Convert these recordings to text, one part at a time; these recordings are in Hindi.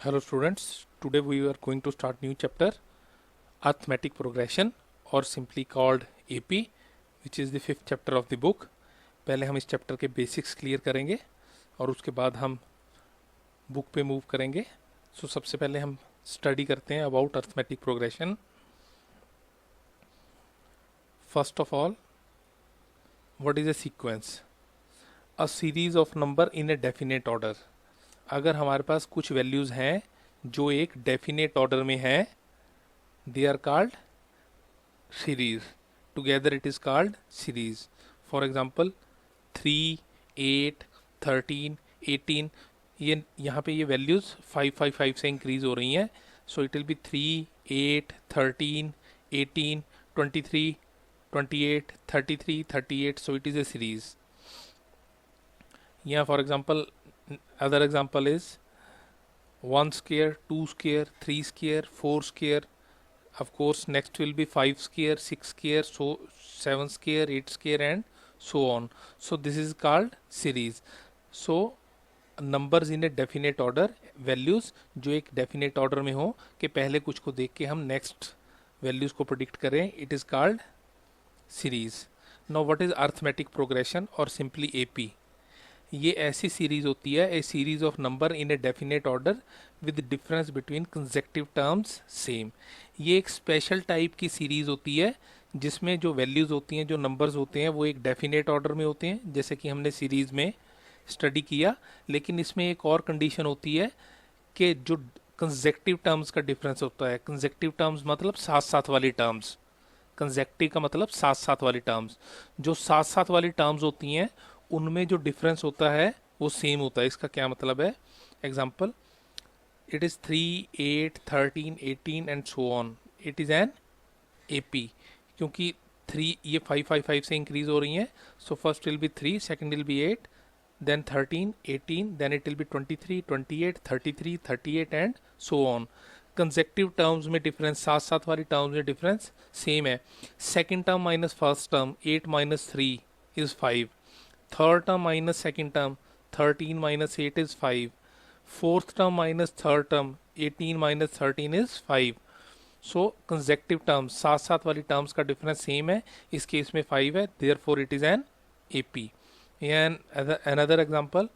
Hello students, today we are going to start new chapter arithmetic progression or simply called AP which is the fifth chapter of the book. पहले हम इस चैप्टर के बेसिक्स क्लियर करेंगे और उसके बाद हम बुक पे मूव करेंगे. सबसे पहले हम स्टडी करते हैं about arithmetic progression. First of all, what is a sequence? A series of number in a definite order. अगर हमारे पास कुछ वैल्यूज़ हैं जो एक डेफिनेट ऑर्डर में हैं, they are called series. Together it is called series. For example 3, 8, 13, 18, ये यहाँ पे ये वैल्यूज़ 5, 5, 5 से इंक्रीज हो रही हैं. So it will be 3, 8, 13, 18, 23, 28, 33, 38. So it is a series. यहाँ for example other example is 1 square, 2 square, 3 square, 4 square. Of course next will be 5 square, 6 square, so 7 square, 8 square and so on. So this is called series. So numbers in a definite order, values जो एक definite order में हो कि पहले कुछ को देख के हम next values को predict करें, it is called series. Now what is arithmetic progression or simply AP? ये ऐसी सीरीज होती है, a series of number in a definite order with difference between consecutive terms same. ये एक स्पेशल टाइप की सीरीज होती है जिसमें जो वैल्यूज़ होती हैं, जो नंबर्स होते हैं, वो एक डेफिनेट ऑर्डर में होते हैं जैसे कि हमने सीरीज़ में स्टडी किया. लेकिन इसमें एक और कंडीशन होती है कि जो कंसेक्टिव टर्म्स का डिफरेंस होता है. कंसेक्टिव टर्म्स मतलब साथ साथ वाली टर्म्स. कंसेक्टिव का मतलब साथ साथ वाली टर्म्स. जो साथ साथ वाली टर्म्स होती हैं उनमें जो डिफरेंस होता है वो सेम होता है. इसका क्या मतलब है? Example, it is 3, 8, 13, 18 and so on. It is an AP क्योंकि 3 ये 5, 5, 5 से इंक्रीज हो रही हैं. So first will be 3, second will be 8, then 13, 18, then it will be 23, 28, 33, 38 and so on. Consecutive terms में डिफरेंस, साथ साथ वाली टर्म्स में डिफरेंस सेम है. Second term minus first term, 8 minus 3 is 5. Third term minus second term, 13 minus 8 is 5. Fourth term minus third term, 18 minus 13 is 5. So consecutive terms, साथ साथ वाली terms का difference same है. इस केस में 5 है, therefore it is an AP. And another example,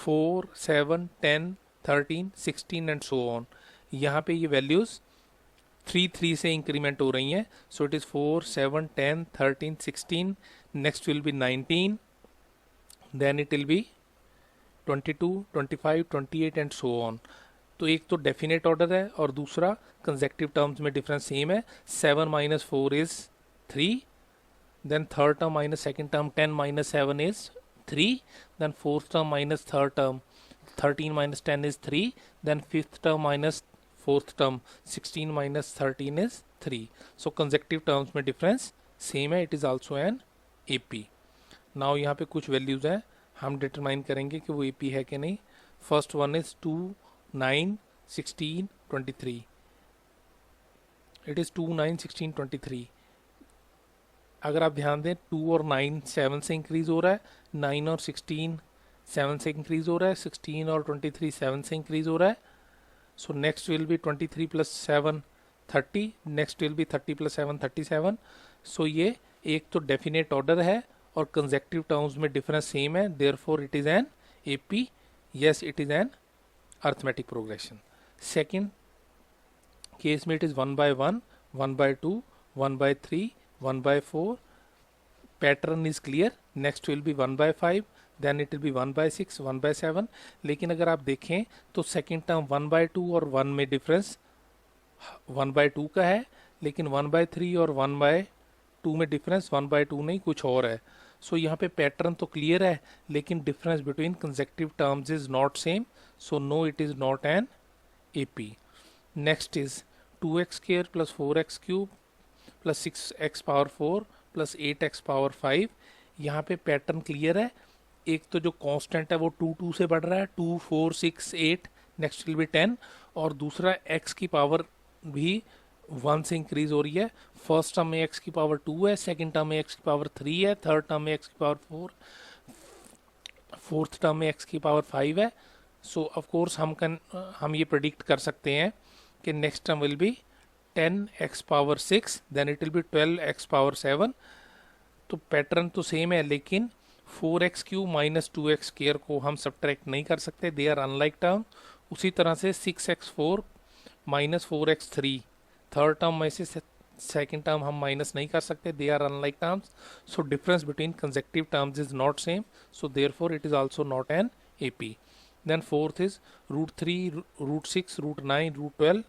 4, 7, 10, 13, 16 and so on. यहाँ पे ये values 3, 3 से इंक्रीमेंट हो रही हैं. So it is 4, 7, 10, 13, 16. Next will be 19. Then it will be 22, 25, 28 and so on. तो एक तो डेफिनेट ऑर्डर है और दूसरा कंसेक्टिव टर्म्स में डिफरेंस सेम है. 7 minus 4 is 3. Then third term minus second term 10 minus 7 is 3. Then fourth term minus third term 13 minus 10 is 3. Then fifth term minus fourth term 16 minus 13 is 3. So consecutive terms में डिफरेंस सेम है. It is also an AP. Now यहाँ पे कुछ वैल्यूज़ हैं, हम डिटरमाइन करेंगे कि वो AP है कि नहीं. First one is 2, 9, 16, 23. It is 2, 9, 16, 23. अगर आप ध्यान दें 2 और 9 7 से इंक्रीज हो रहा है, 9 और 16 7 से इंक्रीज हो रहा है, 16 और 23 7 से इंक्रीज हो रहा है. So next will be 23 plus 7 30. Next will B 30 plus 7 37. सो ये एक तो डेफिनेट ऑर्डर है और कंसेक्टिव टर्म्स में डिफरेंस सेम है. Therefore it is an AP. Yes, it is N arithmetic progression. Second case में it is 1 by 1, 1 by 2, 1 by 3, 1 by 4. Pattern is clear. Next will be 1 by 5, then it will be 1 by 6, 1 by 7. लेकिन अगर आप देखें तो सेकेंड टर्म 1 by 2 और 1 में डिफरेंस 1 by 2 का है, लेकिन 1 by 3 और 1 by 2 में डिफरेंस 1 by 2 नहीं, कुछ और है. सो यहाँ पे पैटर्न तो क्लियर है लेकिन difference between consecutive terms is not same. So no, it is not an AP. Next is 2x square plus 4x cube plus 6x power 4 plus 8x power 5. यहाँ पे पैटर्न क्लियर है. एक तो जो कांस्टेंट है वो 2, 2 से बढ़ रहा है, 2, 4, 6, 8, नेक्स्ट विल बी 10. और दूसरा x की पावर भी 1 से इंक्रीज हो रही है. फर्स्ट टर्म में x की पावर 2 है, सेकेंड टर्म में x की पावर 3 है, थर्ड टर्म में x की पावर 4, फोर्थ टर्म में x की पावर 5 है. सो ऑफ कोर्स हम ये प्रेडिक्ट कर सकते हैं कि next term will be 10x power 6, then it will be 12x power 7। तो पैटर्न तो सेम है, लेकिन 4x Q minus 2x square को हम सब्ट्रैक्ट नहीं कर सकते, दे आर अनलाइक टर्म। उसी तरह से 6x4 minus 4x3 third term में से सेकेंड टर्म हम माइनस नहीं कर सकते, they are unlike terms. So difference between consecutive terms is not same, so therefore it is also not an AP। Then fourth is root 3, root 6, root 9, root 12.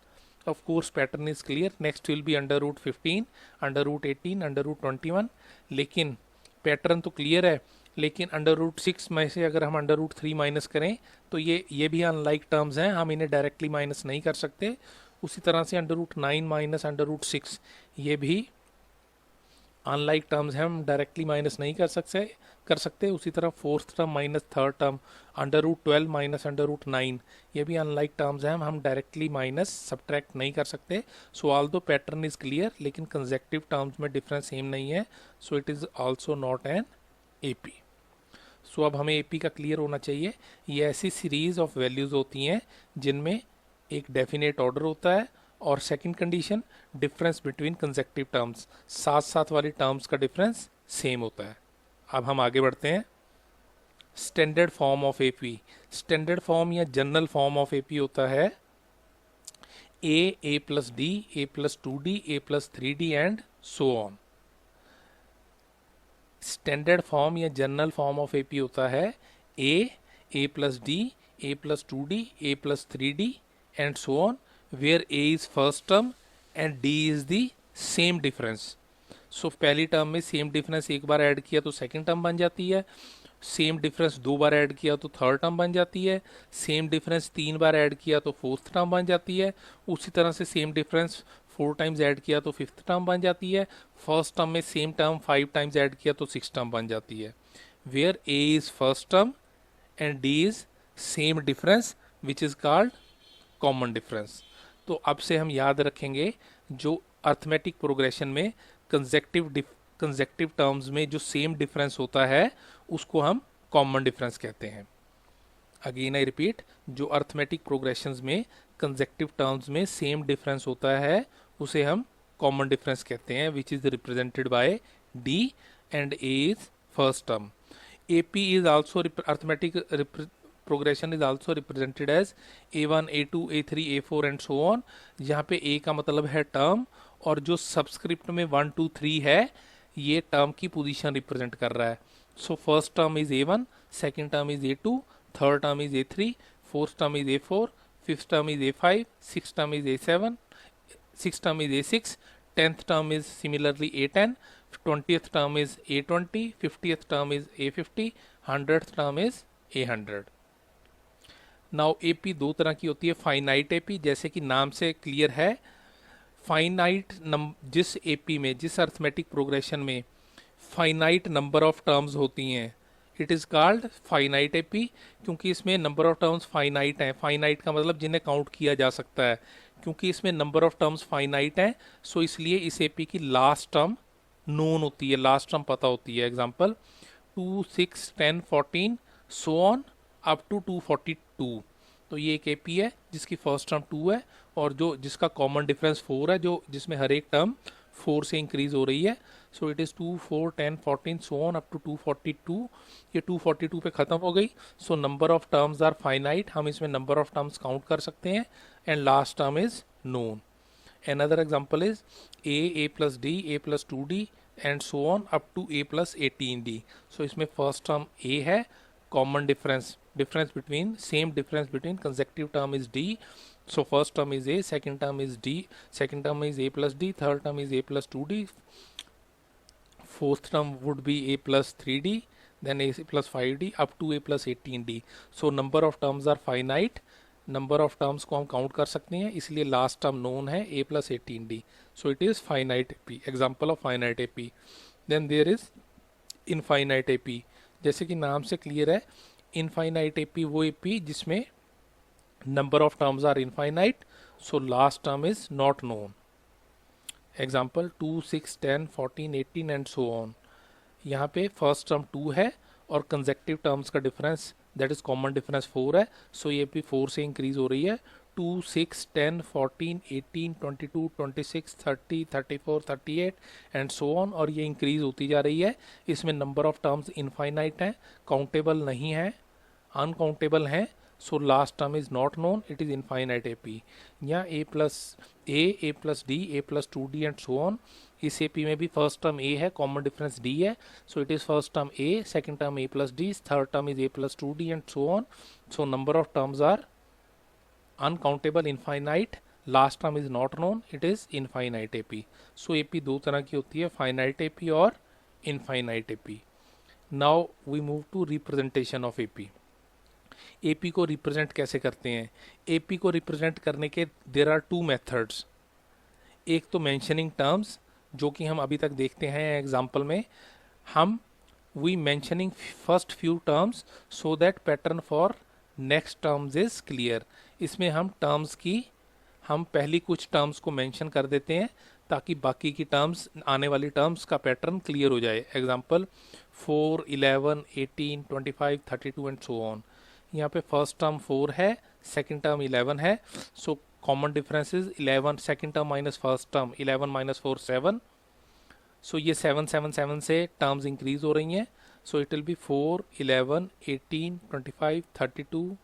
Of course pattern is clear. Next will be under root 15, under root 18, under root 21. लेकिन पैटर्न तो क्लियर है, लेकिन अंडर रूट 6 में से अगर हम अंडर रूट 3 माइनस करें तो ये भी अनलाइक टर्म्स हैं, हम इन्हें डायरेक्टली माइनस नहीं कर सकते। उसी तरह से under root 9 minus under root 6 ये भी अनलाइक टर्म्स हैं, हम डायरेक्टली माइनस नहीं कर सकते। उसी तरह fourth term minus third term under root 12 minus under root 9 ये भी अनलाइक टर्म्स हैं, हम डायरेक्टली माइनस सब्ट्रैक्ट नहीं कर सकते। सो ऑल दो पैटर्न इज क्लियर, लेकिन कंसेक्टिव टर्म्स में डिफरेंस सेम नहीं है, so it is also not an AP। सो अब हमें AP का क्लियर होना चाहिए। ये ऐसी सीरीज ऑफ वैल्यूज़ होती हैं जिनमें एक डेफिनेट ऑर्डर होता है, और second condition difference between consecutive terms, साथ साथ वाली टर्म्स का डिफरेंस सेम होता है। अब हम आगे बढ़ते हैं। Standard form of AP, standard form या जनरल फॉर्म ऑफ AP होता है A plus D, A plus 2D, A plus 3D and so on. Standard form या जनरल फॉर्म ऑफ AP होता है A plus D, A plus 2D, A plus 3D and so on, where A is first term and D is the same difference। सो पहली टर्म में सेम डिफरेंस एक बार ऐड किया तो सेकंड टर्म बन जाती है, सेम डिफरेंस दो बार ऐड किया तो थर्ड टर्म बन जाती है, सेम डिफरेंस तीन बार ऐड किया तो फोर्थ टर्म बन जाती है, उसी तरह से सेम डिफरेंस 4 टाइम्स ऐड किया तो फिफ्थ टर्म बन जाती है, फर्स्ट टर्म में सेम टर्म 5 टाइम्स ऐड किया तो सिक्स टर्म बन जाती है। Where A is first term and D is same difference which is called common difference. तो अब से हम याद रखेंगे जो अर्थमेटिक प्रोग्रेशन में कंसेक्टिव टर्म्स में जो सेम डिफरेंस होता है उसको हम कॉमन डिफरेंस कहते हैं। अगेन आई रिपीट, जो अर्थमेटिक प्रोग्रेशंस में कंसेक्टिव टर्म्स में सेम डिफरेंस होता है उसे हम कॉमन डिफरेंस कहते हैं, which is represented bye D and A is first term. AP is also arithmetic progression is also represented as A1, A2, A3, A4 and so on, जहाँ पे A का मतलब है टर्म और जो सबस्क्रिप्ट में 1, 2, 3 है ये टर्म की पोजीशन रिप्रेजेंट कर रहा है। So first term is A1, second term is A2, third term is A3, fourth term is A4, fifth term is A5, six term is A7, six term is A6, tenth term is similarly A10, 20th term is A20, 50th term is A50, 100th term is A100। Now AP दो तरह की होती है, फाइनाइट AP, जैसे कि नाम से क्लियर है, फाइनाइट जिस AP में, जिस अर्थमेटिक प्रोग्रेशन में फाइनाइट नंबर ऑफ टर्म्स होती हैं it is called finite AP, क्योंकि इसमें नंबर ऑफ टर्म्स फाइनाइट हैं। फाइनाइट का मतलब जिन्हें काउंट किया जा सकता है, क्योंकि इसमें नंबर ऑफ टर्म्स फाइनाइट हैं, सो इसलिए इस AP की लास्ट टर्म नोन होती है, लास्ट टर्म पता होती है। Example 2, 6, 10, 14 so on up to 242। तो ये एक AP है जिसकी फर्स्ट टर्म 2 है और जो जिसका कॉमन डिफरेंस 4 है, जो जिसमें हर एक टर्म 4 से इंक्रीज हो रही है। So it is 2, 4, 10, 14 so on up to 242। ये 242 पे ख़त्म हो गई। So number of terms are finite, हम इसमें नंबर ऑफ टर्म्स काउंट कर सकते हैं and last term is known. Another example is A plus D, A plus 2D and so on up to A plus 18D। So इसमें first term A है, common difference between consecutive term is D। So first term is A, second term is D, second term is A plus D, third term is A plus 2D, fourth term would be A plus 3D, then A plus 5D up to A plus 18D। So number of terms are finite, number of terms को हम काउंट कर सकते हैं, इसलिए लास्ट टर्म नोन है A plus 18D। So it is finite AP, example of finite AP। Then there is infinite AP, जैसे कि नाम से क्लियर है, इनफाइनाइट AP वो AP जिसमें number of terms are infinite, so last term is not known. Example 2, 6, 10, 14, 18 and so on. यहाँ पे फर्स्ट टर्म 2 है और कंसेक्टिव टर्म्स का difference that is common difference 4 है, सो ये AP 4 से इंक्रीज हो रही है, 2 6 10 14 18 22 26 30 34 38 एंड सो ऑन, और ये इंक्रीज होती जा रही है। इसमें नंबर ऑफ टर्म्स इनफाइनाइट हैं, काउंटेबल नहीं है, अनकाउंटेबल हैं, सो last term is not known, it is infinite AP। यहाँ A plus D, A plus 2D and so on. इस AP में भी फर्स्ट टर्म A है, कॉमन डिफरेंस D है, so it is first term A, second term A plus D, third term is A plus 2D and so on. So number of terms are uncountable, infinite, last term is not known, it is infinite AP। सो AP दो तरह की होती है, फाइनाइट AP और infinite AP। Now we move to representation of AP। AP को रिप्रेजेंट कैसे करते हैं? AP को रिप्रेजेंट करने के देर आर टू मेथड्स। एक तो मेंशनिंग टर्म्स, जो कि हम अभी तक देखते हैं एग्जाम्पल में, हम we mentioning first few terms so that pattern for next terms is clear. इसमें हम टर्म्स की, हम पहली कुछ टर्म्स को मेंशन कर देते हैं ताकि बाकी की टर्म्स, आने वाली टर्म्स का पैटर्न क्लियर हो जाए। Example 4 11 18 25 32 and so on. यहाँ पे फर्स्ट टर्म 4 है, सेकंड टर्म 11 है, so common difference is 11, second term minus first term, 11 minus 4 7, सो ये 7 7 7 से टर्म्स इंक्रीज हो रही हैं, so it will be 4 11 18 25 32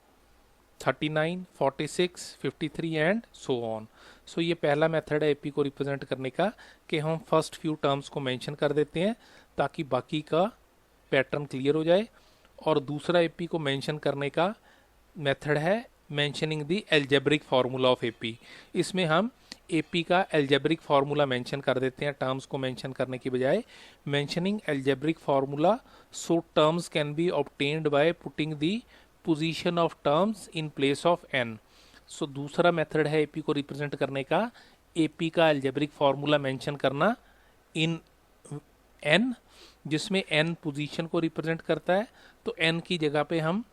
39 46 53 and so on. So ये पहला मेथड है AP को रिप्रेजेंट करने का, कि हम फर्स्ट फ्यू टर्म्स को मेंशन कर देते हैं ताकि बाकी का पैटर्न क्लियर हो जाए। और दूसरा AP को मेंशन करने का मेथड है mentioning the algebraic formula of AP। इसमें हम AP का एल्जेब्रिक फार्मूला मेंशन कर देते हैं टर्म्स को मेंशन करने की बजाय। Mentioning algebraic formula so terms can be obtained by putting the position of terms in place of n। सो दूसरा मेथड है AP को रिप्रेजेंट करने का, AP का एल्जेब्रिक फार्मूला मेंशन करना इन n, जिसमें n पोजीशन को रिप्रेजेंट करता है, तो n की जगह पे हम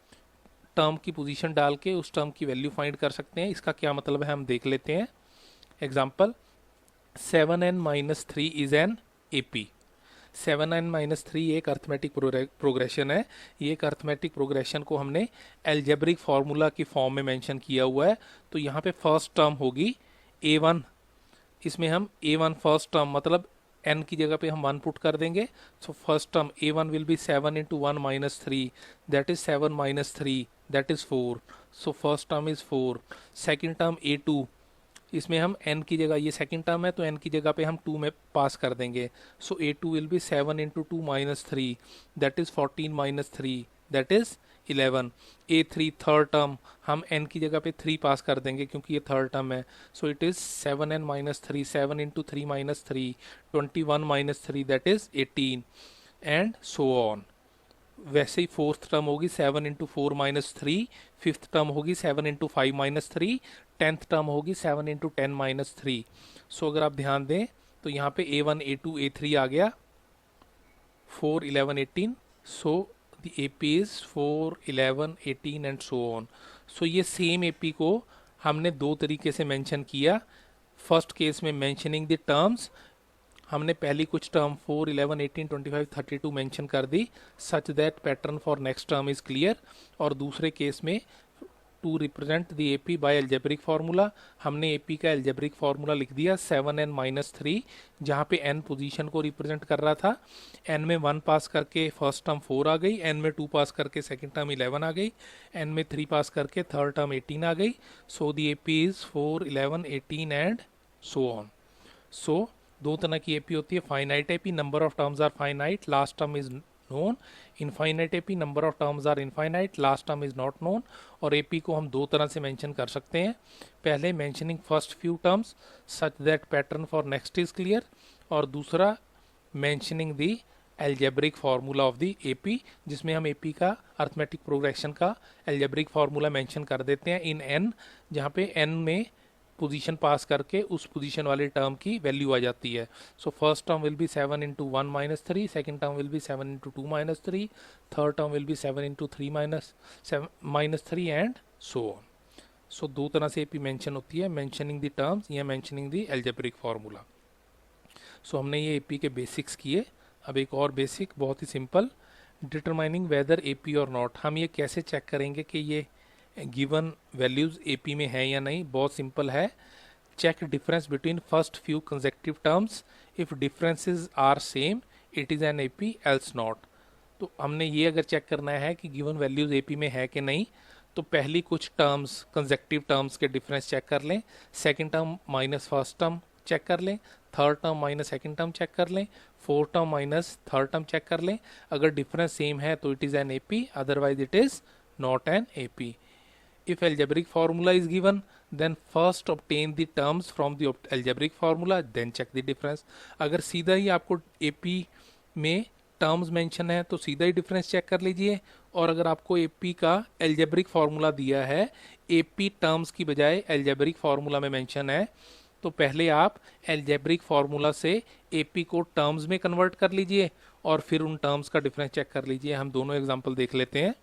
टर्म की पोजीशन डाल के उस टर्म की वैल्यू फाइंड कर सकते हैं। इसका क्या मतलब है हम देख लेते हैं। Example 7n minus 3 is an AP। 7n minus 3 एक अर्थमेटिक प्रोग्रेशन है। ये एक अर्थमेटिक प्रोग्रेशन को हमने एल्जेब्रिक फार्मूला की फॉर्म में मेंशन किया हुआ है। तो यहाँ पे फर्स्ट टर्म होगी A1, इसमें हम A1 फर्स्ट टर्म मतलब n की जगह पे हम 1 पुट कर देंगे, सो first term A1 will be 7 into 1 minus 3, that is 7 minus 3, that is 4, so first term is 4। Second term A2, इसमें हम n की जगह, ये सेकेंड टर्म है तो n की जगह पे हम 2 में पास कर देंगे, सो A2 will be 7 into 2 minus 3, that is 14 minus 3, that is 11। A3 third term, हम n की जगह पे 3 पास कर देंगे क्योंकि ये थर्ड टर्म है, so it is 7n minus 3, 7 into 3 minus 3, 21 minus 3, that is 18 and so on. वैसे ही फोर्थ टर्म होगी 7 इंटू 4 माइनस 3, फिफ्थ टर्म होगी 7 इंटू 5 माइनस 3, टेंथ टर्म होगी 7 इंटू 10 माइनस 3। सो अगर आप ध्यान दें तो यहाँ पे A1 A2 A3 आ गया, 4 11 18, so the AP is 4 11 18 and so on. So ये सेम AP को हमने दो तरीके से मेंशन किया। फर्स्ट केस में मेंशनिंग द टर्म्स, हमने पहली कुछ टर्म 4 11 18 25 32 मेंशन कर दी such that pattern for next term is clear. और दूसरे केस में to represent the AP by algebraic formula, हमने AP का एल्जेब्रिक फार्मूला लिख दिया 7n माइनस 3, जहाँ पे n पोजीशन को रिप्रेजेंट कर रहा था। n में 1 पास करके फर्स्ट टर्म 4 आ गई, n में 2 पास करके सेकंड टर्म 11 आ गई, n में 3 पास करके थर्ड टर्म 18 आ गई। So the AP is 4 11 18 and so on. So दो तरह की AP होती है, finite AP, number of terms are finite, last term is known. Infinite AP, number of terms are infinite, last term is not known. और AP को हम दो तरह से मेंशन कर सकते हैं, पहले mentioning first few terms such that pattern for next is clear, और दूसरा mentioning the algebraic formula of the AP, जिसमें हम AP का अर्थमेटिक प्रोग्रेशन का एल्जेब्रिक फार्मूला मेंशन कर देते हैं इन n, जहाँ पे n में पोजीशन पास करके उस पोजीशन वाले टर्म की वैल्यू आ जाती है। So first term will be 7 into 1 minus 3, second term will be 7 into 2 minus 3, third term will be 7 into 3 minus 3 and so on. So दो तरह से AP मेंशन होती है, मेंशनिंग द टर्म्स या mentioning the algebraic formula. So हमने ये AP के बेसिक्स किए। अब एक और बेसिक बहुत ही सिंपल, डिटरमाइनिंग वेदर एपी और नॉट, हम ये कैसे चेक करेंगे कि ये गिवन वैल्यूज एपी में है या नहीं? बहुत सिंपल है। Check difference between first few consecutive terms, if differences are same it is an AP else not. तो हमने ये अगर चेक करना है कि गिवन वैल्यूज एपी में है कि नहीं, तो पहली कुछ टर्म्स कंसेक्टिव टर्म्स के डिफरेंस चेक कर लें, second term minus first term check कर लें, third term minus second term check कर लें, fourth term minus third term check कर लें। अगर डिफरेंस सेम है तो it is an AP, otherwise it is not an AP. If algebraic formula is given, then first obtain the terms from the algebraic formula, then check the difference. अगर सीधा ही आपको AP में टर्म्स मेंशन है तो सीधा ही डिफरेंस चेक कर लीजिए, और अगर आपको AP का एल्जेब्रिक फार्मूला दिया है, AP टर्म्स की बजाय एल्जेब्रिक फार्मूला में मेंशन है, तो पहले आप एल्जेब्रिक फार्मूला से AP को टर्म्स में कन्वर्ट कर लीजिए और फिर उन टर्म्स का डिफरेंस चेक कर लीजिए। हम दोनों एग्जांपल देख लेते हैं।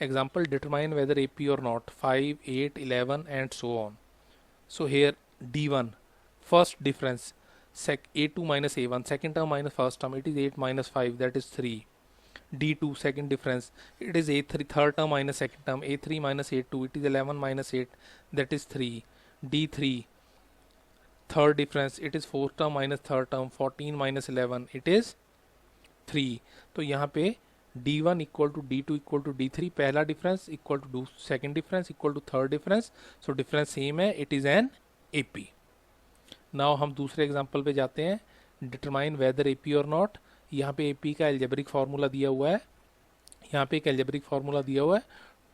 Example, determine whether AP or not, 5, 8, 11 and so on. So here D1, first difference, A2 minus A1, second term minus first term, it is 8 minus 5, that is 3. D2, second difference, it is A3, third term minus second term, A3 minus A2, it is 11 minus 8, that is 3. D3, third difference, it is fourth term minus third term, 14 minus 11, it is 3. तो यहाँ पे D1 equal to D2 equal to D3, पहला difference equal to second difference equal to third difference, so difference same है, it is an AP। Now हम दूसरे एग्जांपल पे जाते हैं। डिटरमाइन वेदर AP और नॉट, यहाँ पे AP का एल्जेब्रिक फार्मूला दिया हुआ है, यहाँ पे एक एल्जेब्रिक फार्मूला दिया हुआ है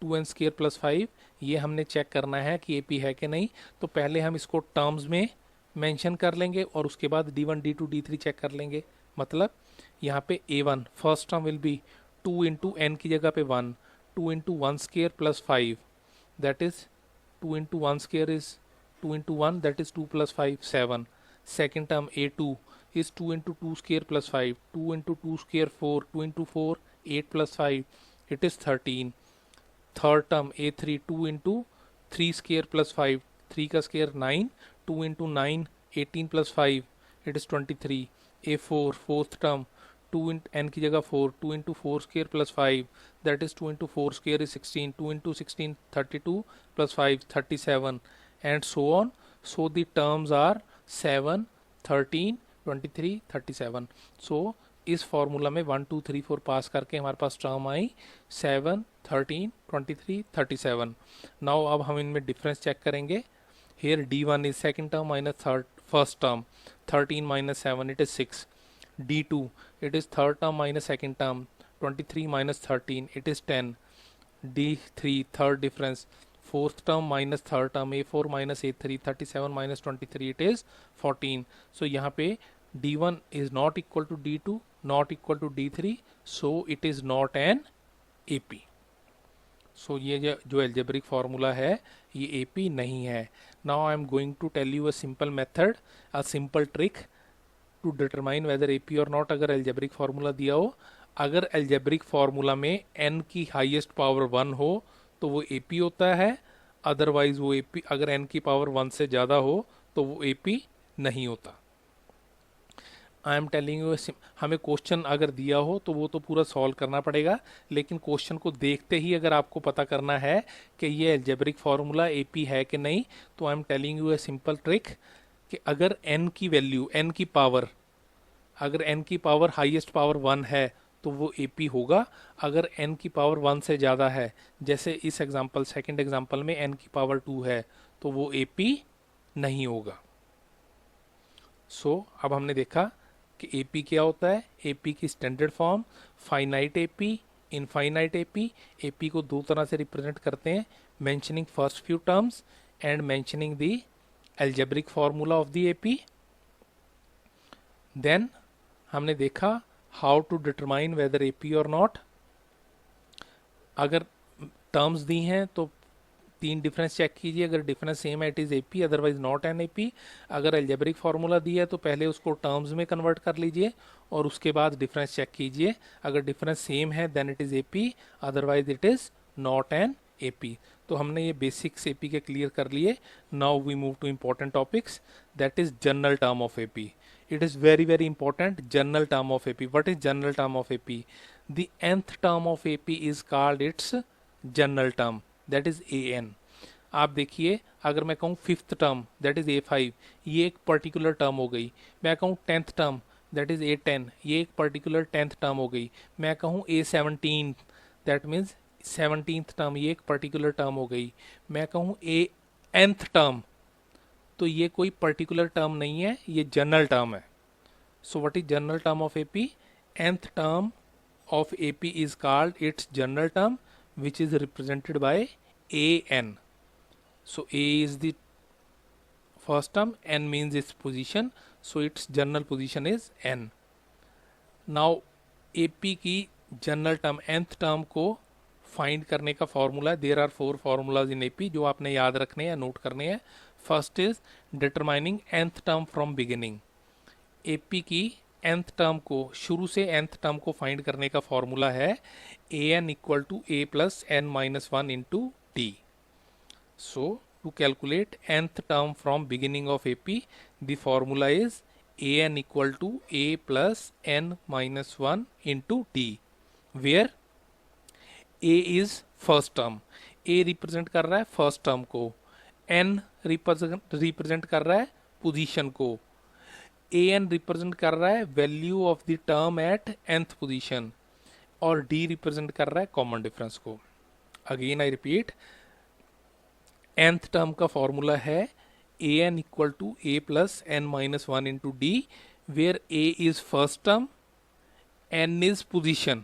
2n स्क्वायर प्लस 5, ये हमने चेक करना है कि AP है कि नहीं। तो पहले हम इसको टर्म्स में मेंशन कर लेंगे और उसके बाद D1 D2 D3 चेक कर लेंगे। मतलब यहाँ पे A1 first term will be 2 into n की जगह पे 1, 2 into 1 square plus 5, that is 2 into 1 square is 2 into 1, that is 2 plus 5 7। Second term A2 is 2 into 2 square plus 5, 2 into 2 square 4, 2 into 4 8 plus 5, it is 13. Third term A3 2 into 3 square plus 5, 3 का square 9, 2 into 9 18 plus 5, it is 23. A4 fourth term 2 into n की जगह 4, 2 into 4 square plus 5, that is 2 into 4 square is 16, 2 into 16 32 plus 5 37 and so on. So the terms are 7 13 23 37. So इस फॉर्मूला में 1 2 3 4 पास करके हमारे पास टर्म आई 7 13 23 37. नाउ अब हम इनमें डिफरेंस चेक करेंगे. Here D1 is second term minus first term, 13 minus 7, it is 6. D2, it is third term minus second term, 23 minus 13, it is 10. D3, third difference, fourth term minus third term, A4 minus A3, 37 minus 23, it is 14. So यहाँ पे D1 is not equal to D2, not equal to D3, so it is not an AP. सो ये जो एल्जेब्रिक फार्मूला है ये AP नहीं है. Now I am going to tell you a simple method, a simple trick to determine whether AP और नॉट. अगर एल्जेब्रिक फार्मूला दिया हो, अगर एल्जेब्रिक फार्मूला में n की हाईएस्ट पावर 1 हो तो वो AP होता है, अदरवाइज वो AP अगर n की पावर 1 से ज़्यादा हो तो वो AP नहीं होता. आई एम टेलिंग यू, हमें क्वेश्चन अगर दिया हो तो वो तो पूरा सॉल्व करना पड़ेगा, लेकिन क्वेश्चन को देखते ही अगर आपको पता करना है कि ये एल्जेब्रिक फार्मूला AP है कि नहीं, तो I am telling U a simple trick कि अगर n की वैल्यू, n की पावर, अगर n की पावर हाईएस्ट पावर 1 है तो वो AP होगा. अगर n की पावर 1 से ज़्यादा है, जैसे इस एग्जांपल सेकंड एग्जांपल में n की पावर 2 है, तो वो AP नहीं होगा. सो अब हमने देखा कि AP क्या होता है. AP की standard form finite AP, infinite AP. AP को दो तरह से रिप्रेजेंट करते हैं, mentioning first few terms and mentioning the algebraic formula of the AP. Then हमने देखा how to determine whether AP और नॉट. अगर टर्म्स दी हैं तो तीन डिफरेंस चेक कीजिए, अगर डिफरेंस सेम है it is AP, otherwise not an AP. अगर एल्जेब्रिक फार्मूला दिया है तो पहले उसको टर्म्स में कन्वर्ट कर लीजिए और उसके बाद डिफरेंस चेक कीजिए. अगर डिफरेंस सेम है then it is AP, otherwise it is not an AP. तो हमने ये बेसिक्स AP के क्लियर कर लिए. Now we move to important topics, that is general term of AP. It is very very important, general term of AP. What is general term of AP? the nth term of AP is called its general term, that is AN. आप देखिए, अगर मैं कहूँ fifth term that is A5, ये एक पर्टिकुलर टर्म हो गई. मैं कहूँ tenth term that is A10, ये एक पर्टिकुलर टेंथ टर्म हो गई. मैं कहूँ A17 that means 17th term, ये एक पर्टिकुलर टर्म हो गई. मैं कहूँ nth टर्म, तो ये कोई पर्टिकुलर टर्म नहीं है, ये जनरल टर्म है. So what is general term of AP? nth term of AP is called its general term, which is represented by AN. So A is the first term, N means its position, so its general position is N. Now AP की जनरल टर्म nth टर्म को फाइंड करने का formula, there are 4 formulas in AP जो आपने याद रखने हैं, नोट करने हैं. First is determining nth term from beginning. AP की nth टर्म को, शुरू से nth टर्म को फाइंड करने का फॉर्मूला है AN equal to A plus N minus 1 into D. So to calculate nth term from beginning of AP, the formula is AN equal to A plus N minus 1 into D, where A is first term. A represent कर रहा है first term को, N represent कर रहा है position को, AN represent कर रहा है value of the term at nth position, और D represent कर रहा है common difference को. Again I repeat, nth term का फॉर्मूला है AN equal to A plus N minus 1 into D, where A is first term, N is position,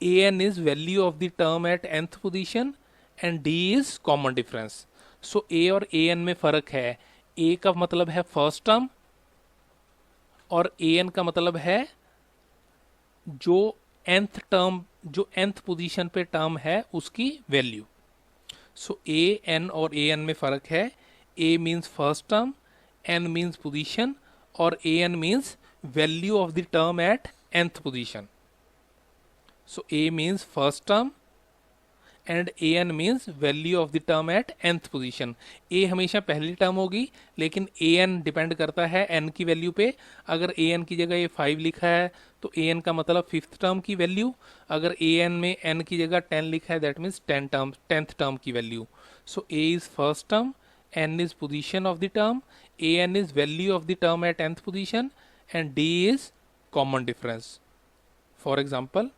AN is value of the term at nth पोजिशन, and D is common difference. So A और AN में फर्क है. A का मतलब है फर्स्ट टर्म और AN का मतलब है जो nth टर्म, जो nth पोजिशन पे टर्म है उसकी वैल्यू. सो AN और AN में फ़र्क है. A means first term, N means position, और AN means value of the term at nth position. So A means first term and AN means value of the term at nth position. A हमेशा पहली टर्म होगी, लेकिन AN डिपेंड करता है N की वैल्यू पे. अगर AN की जगह ये 5 लिखा है तो AN का मतलब फिफ्थ टर्म की वैल्यू. अगर AN में N की जगह 10 लिखा है दैट मीन्स टेंथ टर्म की वैल्यू. So A is first term, N is position of the term, AN is value of the term at nth position, and D is common difference. For example,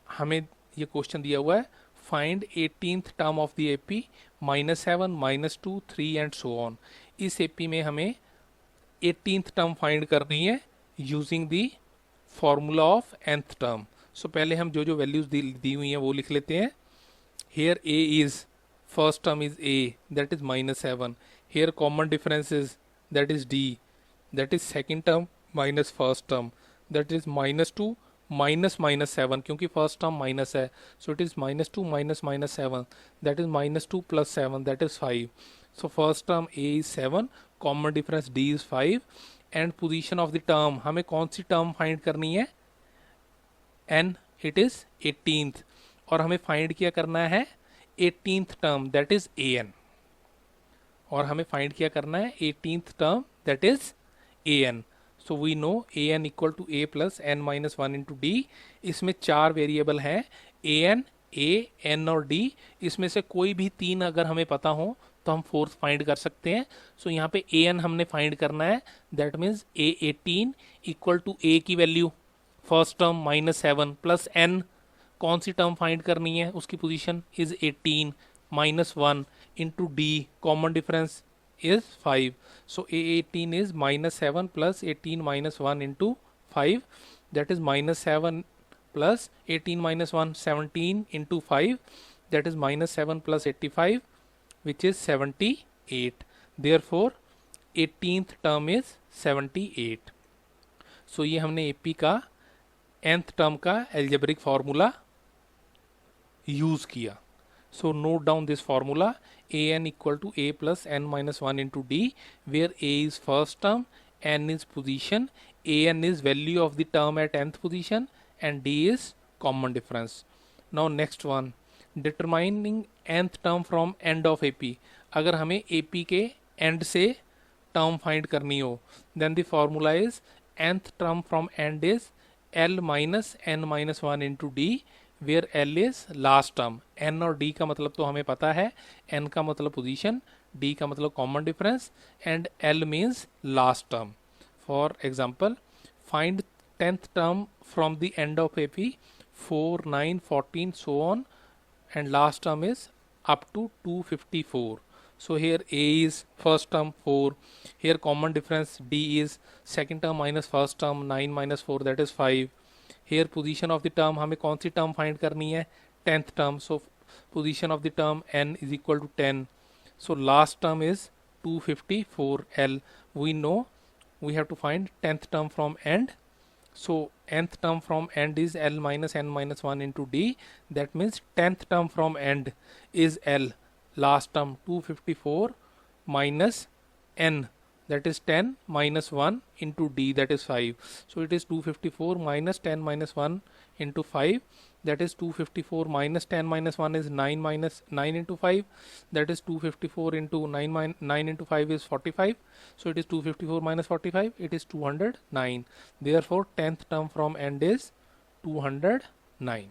हमें ये क्वेश्चन दिया हुआ है, find 18th term of the AP -7, -2, 3 and so on. इस AP में हमें 18th टर्म फाइंड करनी है using the formula of nth term. So पहले हम जो जो वैल्यूज दी हुई हैं वो लिख लेते हैं. Here A is first term is A, that is -7. Here common difference is that is D, that is second term minus first term, that is -2 -7, क्योंकि फर्स्ट टर्म माइनस है. So it is -2 -7, that is -2 + 7, that is 5. So first term A is 7, common difference D is 5, and position of the term, हमें कौन सी टर्म फाइंड करनी है? N, इट इज 18th, और हमें फाइंड क्या करना है? 18th term that is AN, और हमें फाइंड क्या करना है? 18th term that is AN. So we know AN equal to A plus N minus 1 into D. इसमें 4 वेरिएबल हैं, AN, A, N और D. इसमें से कोई भी 3 अगर हमें पता हो तो हम फोर्थ फाइंड कर सकते हैं. सो यहाँ पे AN हमने फाइंड करना है, that means A18 equal to A की वैल्यू फर्स्ट टर्म -7 प्लस N, कौन सी टर्म फाइंड करनी है? उसकी position is 18 -1 into D, common difference is 5. So A18 is -7 plus 18 minus 1 into 5, that is -7 plus 18 minus 1, 17 into 5, that is -7 plus 85, which is 78. Therefore 18th term is 78. So ये हमने AP का nth term का algebraic formula use किया. So note down this formula, AN equal to A plus N minus 1 into D, where A is first term, N is position, AN is value of the term at nth position, and D is common difference. Now next one, determining nth term from end of AP. अगर हमें AP के end से term find करनी हो, then the formula is nth term from end is L minus n minus 1 into D where L is last term. N और D का मतलब तो हमें पता है, N का मतलब पोजीशन, D का मतलब common difference and L means last term. For example, find 10th term from the end of AP 4, 9, 14 so on and last term is up to 254. So here A is first term 4, here common difference D is second term minus first term 9 minus 4 that is 5. Here position of the term हमें कौन सी term find करनी है, 10th term, so position of the term n is equal to 10. So last term is 254L. We know we have to find 10th term from end. So nth term from end is L minus n minus 1 into D. That means 10th term from end is L. Last term 254 minus n, that is 10 minus 1 into D, that is 5. So it is 254 minus 10 minus 1 into 5, that is 254 minus 10 minus 1 is 9 minus 9 into 5, that is 254 into 9 into 5 is 45. So it is 254 minus 45, it is 209. Therefore 10th term from end is 209.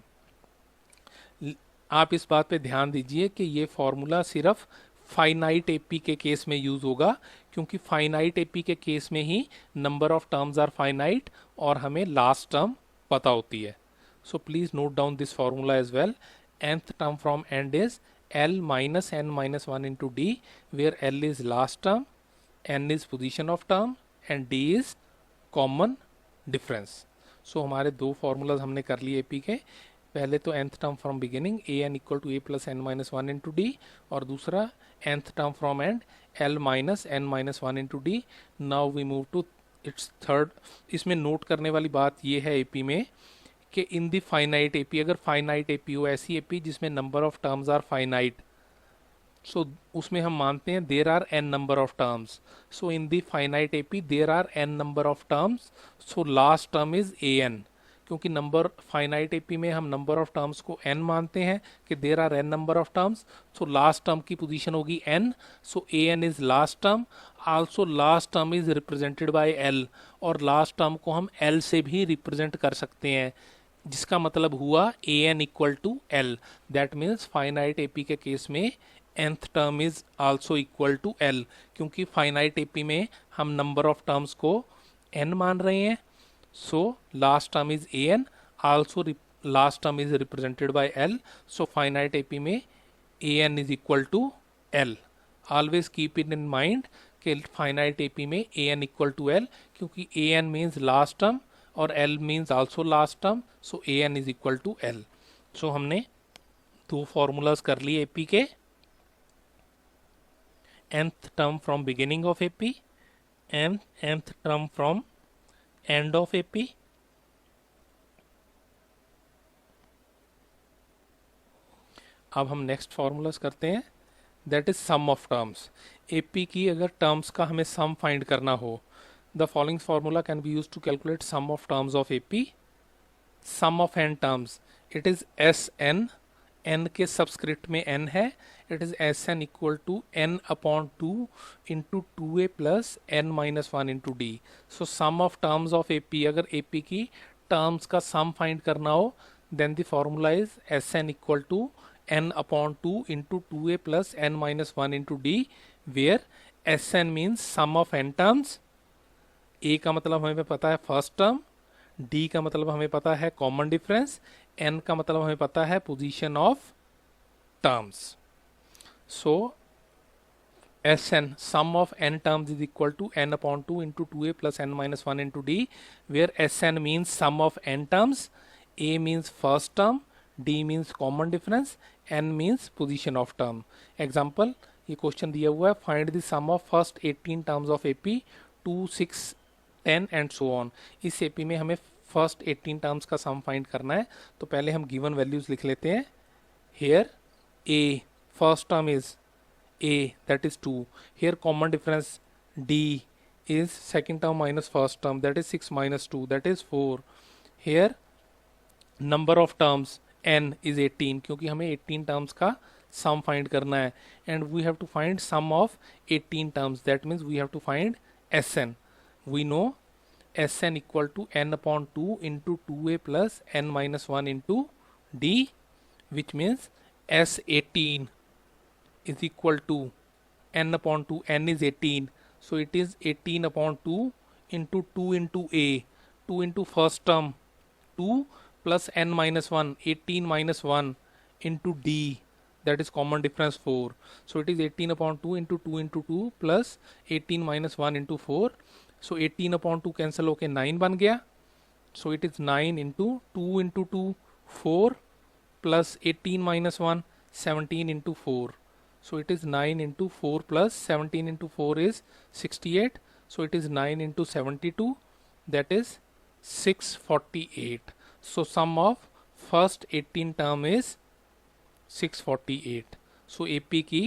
आप इस बात पे ध्यान दीजिए कि ये फॉर्मूला सिर्फ फाइनाइट एपी के केस में यूज होगा, क्योंकि फाइनाइट एपी के केस में ही number of terms are finite और हमें लास्ट टर्म पता होती है. So please note down this formula as well. nth term from end is L minus n minus 1 into D where L is last term, n is position of term and D is common difference. So हमारे दो फॉर्मूलाज हमने कर लिए एपी के. पहले तो nth term from beginning a n equal to a plus n minus 1 into d, और दूसरा nth term from end l minus n minus 1 into d. Now we move to its third. इसमें नोट करने वाली बात ये है एपी में कि इन दी फाइनाइट एपी, अगर फाइनाइट एपी हो, ऐसी एपी जिसमें number of terms are finite, so उसमें हम मानते हैं there are n number of terms. So in the finite AP there are n number of terms, so last term is a n. क्योंकि नंबर फाइनाइट एपी में हम नंबर ऑफ टर्म्स को n मानते हैं कि there are n number of terms, so last term की पोजीशन होगी n. So a n is last term. Also last term is represented by l, और लास्ट टर्म को हम l से भी रिप्रेजेंट कर सकते हैं, जिसका मतलब हुआ a n equal to l. That means finite AP के केस में nth term is also equal to l, क्योंकि फाइनाइट एपी में हम नंबर ऑफ टर्म्स को n मान रहे हैं. So last term is an, also last term is represented by L. So finite AP में an is equal to L. Always keep it in mind कि finite AP में an equal to L, क्योंकि an means last term और L means also last term. So an is equal to L. So हमने दो formulas कर लिए AP के. nth term from beginning of AP and nth term from end of AP. अब हम नेक्स्ट फॉर्मूलाज करते हैं, that is sum of terms. AP की अगर टर्म्स का हमें सम फाइंड करना हो, the following formula can be use to calculate sum of terms of AP. Sum of n terms, it is S n, n के सबस्क्रिप्ट में एन है, it is S n equal to n upon 2 into 2a plus n minus 1 into d. So sum of terms of AP, अगर एपी की टर्म्स का सम फाइंड करना हो, then the formula is S n equal to n upon 2 into 2a plus n minus 1 into d, where S n means sum of n terms. A का मतलब हमें पता है फर्स्ट टर्म, डी का मतलब हमें पता है कॉमन डिफरेंस, एन का मतलब हमें पता है position of terms. So Sn, sum of n terms is equal to n upon 2 into 2a plus n minus 1 into d, where Sn means sum of n terms, a means first term, d means common difference, n means position of term. Example, ये क्वेश्चन दिया हुआ है, find the sum of first 18 terms of AP 2, 6, 10 and so on. इस एपी में हमें फर्स्ट 18 टर्म्स का सम फाइंड करना है, तो पहले हम गिवन वैल्यूज लिख लेते हैं. Here a, first term is a, that is 2. Here common difference d is second term minus first term, that is 6 minus 2, that is 4. Here number of terms n is 18, क्योंकि हमें 18 terms का sum find करना है, and we have to find sum of 18 terms, that means we have to find Sn. We know S n equal to n upon 2 into 2a plus n minus 1 into d, which means S18 is equal to n upon 2, n is 18, so it is 18 upon 2 into a, 2 into first term 2 plus n minus 1, 18 minus 1 into d, that is common difference 4, so it is 18 upon 2 into 2 plus 18 minus 1 into 4, so 18 upon 2 cancel होके 9 बन गया, so it is 9 into 2 4 plus 18 minus 1, 17 into 4, so it is 9 into 4 plus 17 into 4 is 68, so it is 9 into 72, that is 648. So sum of first 18 term is 648. So AP की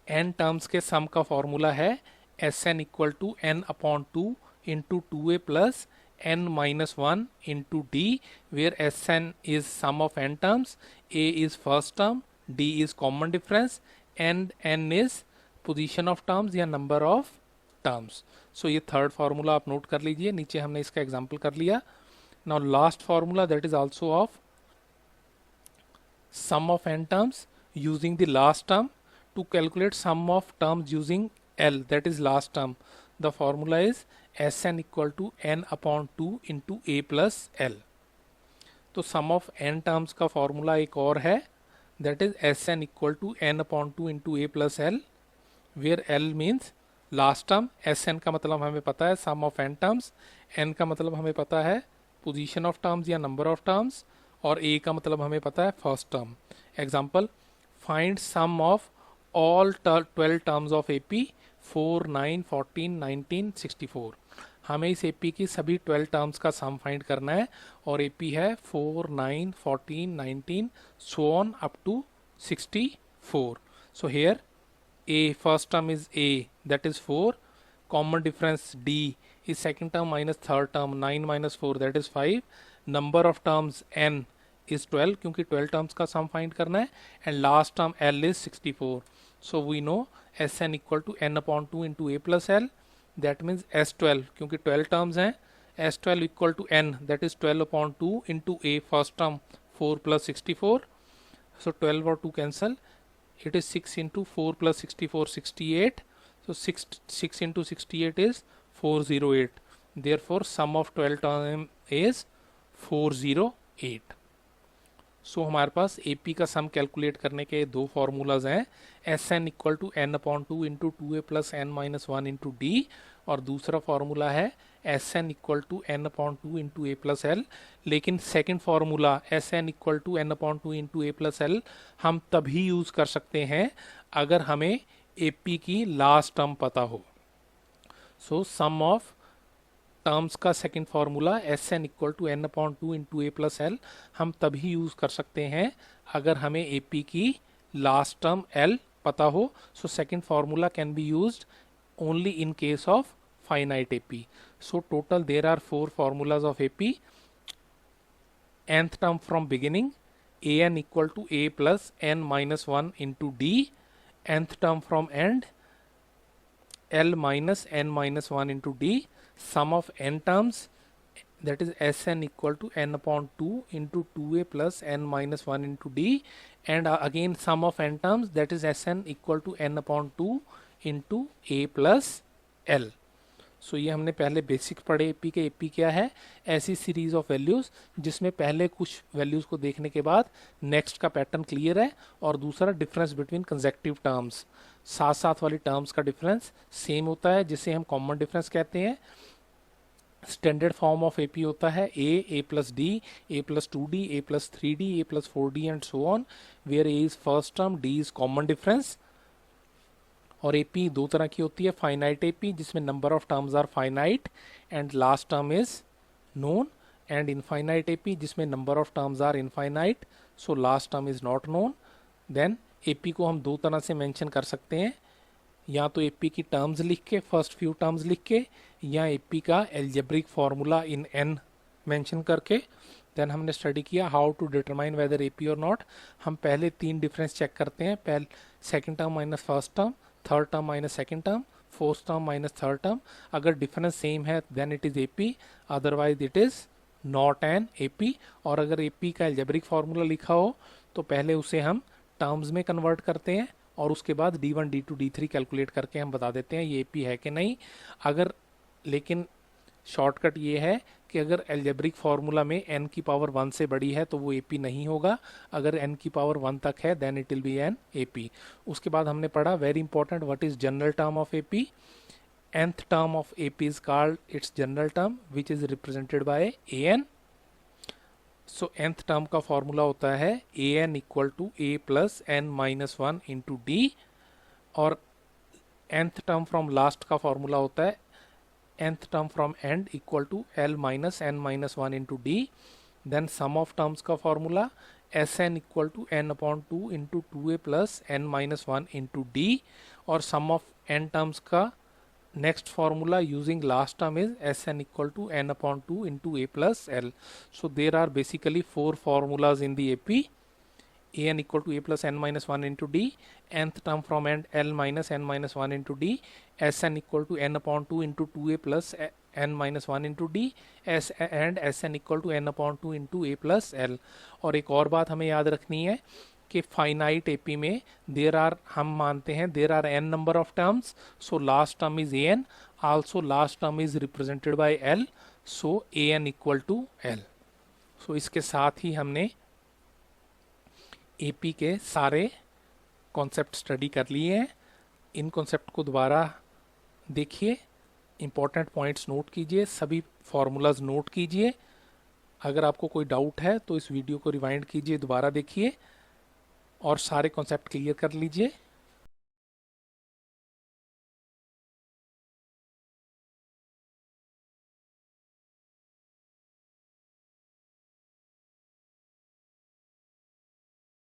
n terms के sum का formula है Sn equal to n upon 2 into 2a plus n minus 1 into d, where Sn is sum of n terms, a is first term, d is common difference, and n is position of terms या number of terms. So ये third formula आप note कर लीजिए, नीचे हमने इसका example कर लिया. Now last formula, that is also of sum of n terms using the last term to calculate sum of terms using L, that is last term. The formula is Sn equal to n upon 2 into a plus L. तो sum of n terms का formula एक और है, that is Sn equal to n upon 2 into a plus L, where L means last term, Sn का मतलब हमें पता है sum of n terms, n का मतलब हमें पता है position of terms या number of terms, और a का मतलब हमें पता है first term. Example, find sum of all 12 terms of AP 4, 9, 14, 19, 64. हमें इस AP की सभी 12 टर्म्स का सम फाइंड करना है, और AP है 4, 9, 14, 19 so on up to 64. So here a first term is a, that is 4, common difference d is second term minus third term, 9 minus 4, that is 5, number of terms n is 12 क्योंकि 12 terms का sum find करना है, and last term L is 64. So we know Sn equal to n upon 2 into a plus L, that means S12 क्योंकि 12 terms हैं, S12 equal to n, that is 12 upon 2 into a first term 4 plus 64, so 12 और 2 cancel, it is 6 into 4 plus 64, 68, so 6 into 68 is 408, therefore sum of 12 term is 408. सो हमारे पास AP का सम कैलकुलेट करने के दो फार्मूलाज हैं, Sn equal to n upon 2 into 2a plus n minus 1 into d, और दूसरा फार्मूला है Sn equal to n upon 2 into a plus l. लेकिन second formula Sn equal to n upon 2 into a plus l हम तभी यूज़ कर सकते हैं अगर हमें AP की लास्ट टर्म पता हो. सो सम ऑफ टर्म्स का second formula Sn equal to n upon 2 into a plus l हम तभी यूज़ कर सकते हैं अगर हमें AP की लास्ट टर्म L पता हो. So second formula can be used only in case of finite AP. So total there are 4 formulas of AP. nth term from beginning, an equal to a plus n minus 1 into d. nth term from end, L minus n minus 1 into d. Sum of n terms, that is Sn equal to n upon 2 into 2a plus n minus 1 into d, and again sum of n terms, that is Sn equal to n upon 2 into a plus L. सो ये हमने पहले बेसिक पढ़े AP के. AP क्या है? ऐसी सीरीज ऑफ वैल्यूज़ जिसमें पहले कुछ वैल्यूज़ को देखने के बाद नेक्स्ट का पैटर्न क्लियर है, और दूसरा डिफरेंस बिटवीन कंसेक्टिव टर्म्स, साथ साथ वाली टर्म्स का डिफरेंस सेम होता है जिसे हम कॉमन डिफरेंस कहते हैं. स्टैंडर्ड फॉर्म ऑफ AP होता है a plus d, a plus 2d, a plus 3d, a plus 4d and so on, where a is first term, d is common difference. और AP दो तरह की होती है, फाइनाइट AP जिसमें number of terms are finite and last term is known, and infinite AP जिसमें number of terms are infinite so last term is not known. Then AP को हम दो तरह से मेंशन कर सकते हैं, या तो AP की टर्म्स लिख के, फर्स्ट फ्यू टर्म्स लिख के, या AP का algebraic formula in n mention करके. देन हमने स्टडी किया how to determine whether AP और नॉट. हम पहले 3 डिफरेंस चेक करते हैं, पहले second term minus first term, third term minus second term, fourth term minus third term, अगर डिफरेंस सेम है then it is AP, otherwise it is not an AP. और अगर एपी का एल्जेब्रिक फार्मूला लिखा हो तो पहले उसे हम टर्म्स में कन्वर्ट करते हैं और उसके बाद d1 d2 d3 कैलकुलेट करके हम बता देते हैं ये एपी है कि नहीं। अगर लेकिन शॉर्टकट ये है कि अगर एल्जेब्रिक फार्मूला में n की पावर 1 से बड़ी है तो वो एपी नहीं होगा, अगर n की पावर 1 तक है then it will be an AP. उसके बाद हमने पढ़ा very important what is general term of AP. nth term of AP is called its general term which is represented by an। so nth term का फॉर्मूला होता है an equal to a plus n minus 1 into d, और nth term फ्रॉम लास्ट का फॉर्मूला होता है nth term from end equal to l minus n minus 1 into d. Then sum of terms का formula Sn equal to n upon 2 into 2a plus n minus 1 into d, और सम ऑफ n टर्म्स का next formula using last term is Sn equal to n upon 2 into a plus l. So there are basically 4 formulas in the AP. An equal to a plus n minus 1 into d, nth term from end l minus n minus 1 into d, Sn equal to n upon 2 into 2a plus n minus 1 into d, and Sn equal to n upon 2 into a plus l. और एक और बात हमें याद रखनी है कि फाइनाइट एपी में देर आर, हम मानते हैं there are n number of terms, so last term is an, also last term is represented by l, so an equal to l। सो इसके साथ ही हमने एपी के सारे कॉन्सेप्ट स्टडी कर लिए हैं। इन कॉन्सेप्ट को दोबारा देखिए, इंपॉर्टेंट पॉइंट्स नोट कीजिए, सभी फार्मूलाज नोट कीजिए। अगर आपको कोई डाउट है तो इस वीडियो को रिवाइंड कीजिए, दोबारा देखिए और सारे कॉन्सेप्ट क्लियर कर लीजिए।